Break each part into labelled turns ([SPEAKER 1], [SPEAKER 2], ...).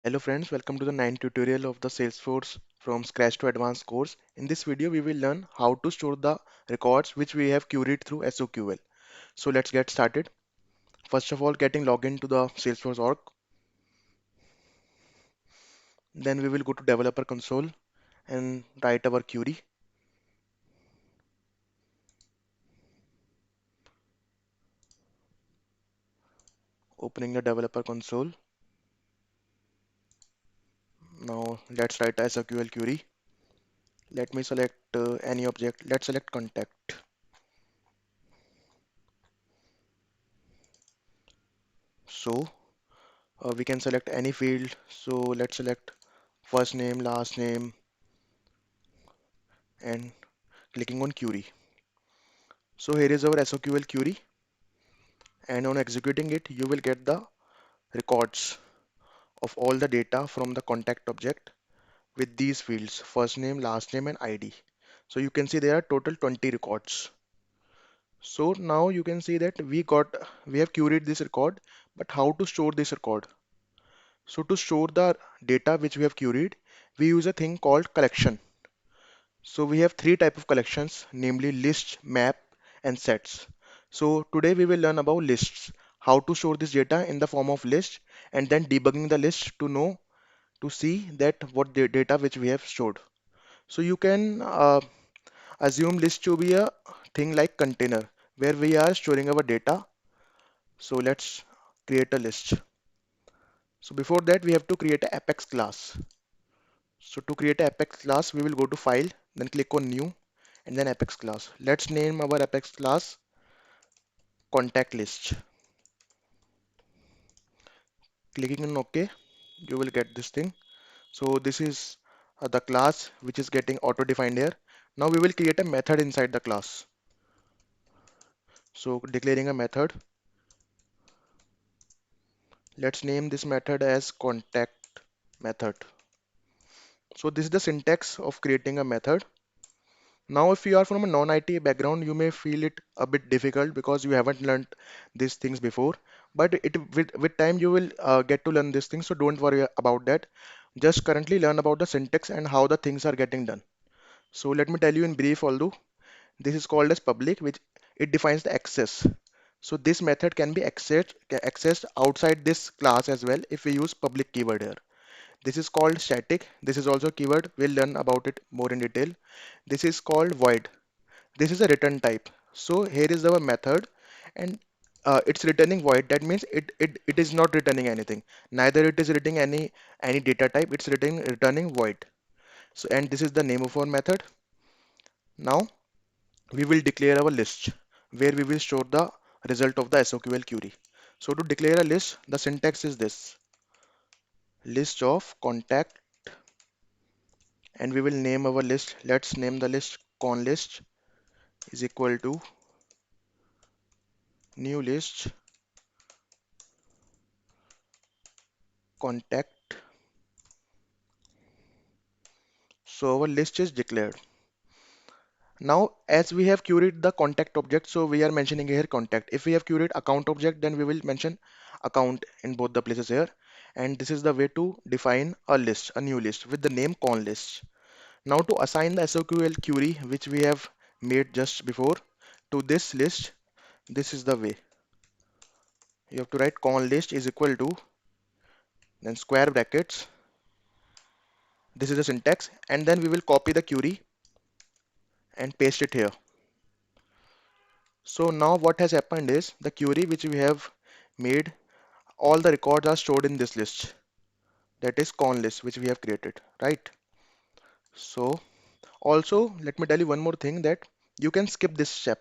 [SPEAKER 1] Hello friends, welcome to the 9th tutorial of the Salesforce from scratch to advanced course. In this video, we will learn how to store the records which we have queried through SOQL. So let's get started. First of all, getting login to the Salesforce org. Then we will go to developer console and write our query. Opening the developer console. Now let's write a SOQL query. Let me select any object. Let's select contact. So we can select any field. So let's select first name, last name, and clicking on query. So here is our SOQL query, and on executing it, you will get the records of all the data from the contact object with these fields, first name, last name, and ID. So you can see there are total 20 records. So now you can see that we have queried this record, but how to store this record? So to store the data which we have queried, we use a thing called collection. So we have three type of collections, namely list, map, and sets. So today we will learn about lists, how to store this data in the form of list, and then debugging the list to know to see that what the data which we have stored. So you can assume list to be a thing like container where we are storing our data. So let's create a list. So before that we have to create a apex class. So to create a apex class, we will go to file, then click on new, and then apex class. Let's name our apex class contact list. Clicking on OK, you will get this thing. So this is the class which is getting auto defined here. Now we will create a method inside the class. So declaring a method, let's name this method as contact method. So this is the syntax of creating a method. Now, if you are from a non-IT background, you may feel it a bit difficult because you haven't learned these things before. But with time, you will get to learn these things. So don't worry about that. Just currently learn about the syntax and how the things are getting done. So let me tell you in brief, although this is called as public, which it defines the access. So this method can be accessed outside this class as well if we use public keyword here. This is called static. This is also keyword. We'll learn about it more in detail. This is called void. This is a return type. So here is our method, and it's returning void. That means it is not returning anything. Neither it is returning any data type. It's returning void. So and this is the name of our method. Now we will declare our list where we will store the result of the SOQL query. So to declare a list, the syntax is this: list of contact, and we will name our list. Let's name the list con list is equal to new list contact. So our list is declared. Now, as we have queried the contact object, so we are mentioning here contact. If we have queried account object, then we will mention account in both the places here. And this is the way to define a list, a new list with the name con list. Now to assign the SOQL query, which we have made just before, to this list, this is the way. You have to write con list is equal to, then square brackets. This is the syntax, and then we will copy the query and paste it here. So now what has happened is the query which we have made, all the records are stored in this list, that is con list which we have created, right? So also let me tell you one more thing, that you can skip this step.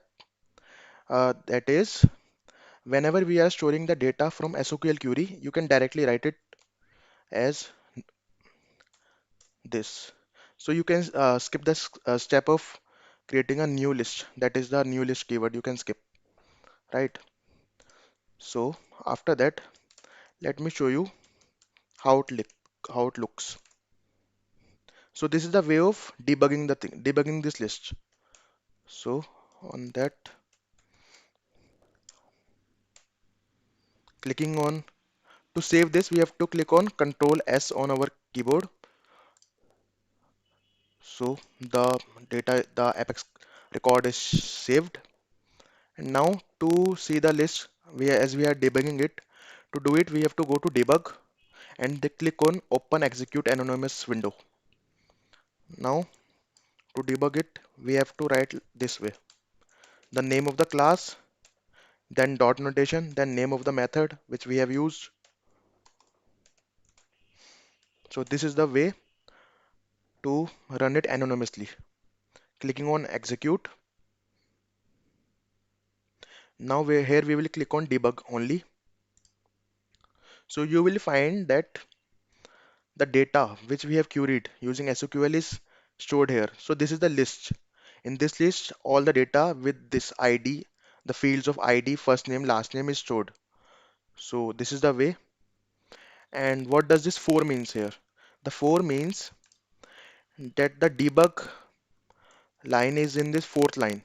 [SPEAKER 1] That is, whenever we are storing the data from SOQL query, you can directly write it as this. So you can skip this step of creating a new list, that is the new list keyword you can skip, right? So after that, let me show you how how it looks. So this is the way of debugging this list. So on that, clicking on To save this, we have to click on Control S on our keyboard. So the Apex record is saved. And now to see the list, as we are debugging it, to do it, we have to go to Debug and they click on Open Execute Anonymous window. Now to debug it, we have to write this way: the name of the class, then dot notation, then name of the method which we have used. So this is the way to run it anonymously. Clicking on execute. Now here we will click on debug only. So you will find that the data which we have queried using SOQL is stored here. So this is the list. In this list, all the data with this ID, the fields of ID, first name, last name is stored. So this is the way. And what does this for means here? The for means that the debug line is in this fourth line,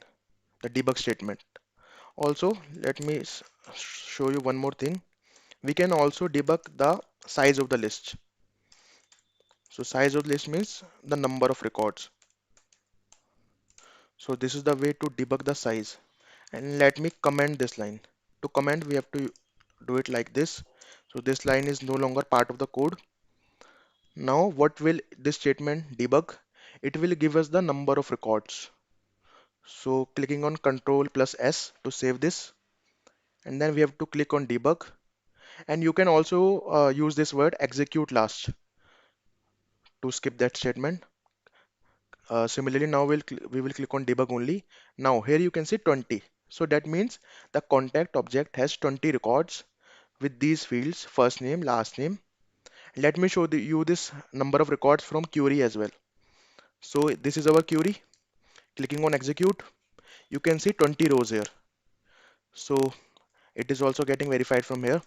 [SPEAKER 1] the debug statement. Also, let me show you one more thing. We can also debug the size of the list. So size of the list means the number of records. So this is the way to debug the size. And let me comment this line. To comment, we have to do it like this. So this line is no longer part of the code. Now what will this statement debug? It will give us the number of records. So clicking on Control plus S to save this, and then we have to click on debug. And you can also use this word execute last to skip that statement. Similarly, now we will click on debug only. Now here you can see 20. So that means the contact object has 20 records with these fields: first name, last name. Let me show you this number of records from query as well. So this is our query. Clicking on execute, you can see 20 rows here. So it is also getting verified from here.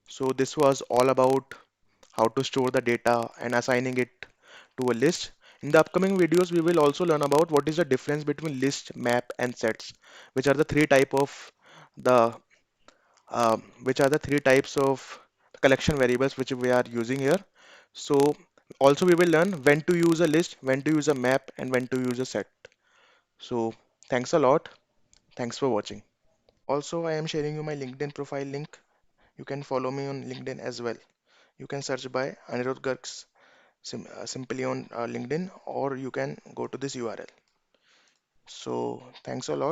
[SPEAKER 1] So this was all about how to store the data and assigning it to a list. In the upcoming videos, we will also learn about what is the difference between list, map, and sets, which are the three type of the which are the three types of collection variables which we are using here. So also we will learn when to use a list, when to use a map, and when to use a set. So thanks a lot. Thanks for watching. Also, I am sharing you my LinkedIn profile link. You can follow me on LinkedIn as well. You can search by Anirudh Garg simply on LinkedIn, or you can go to this URL. So thanks a lot.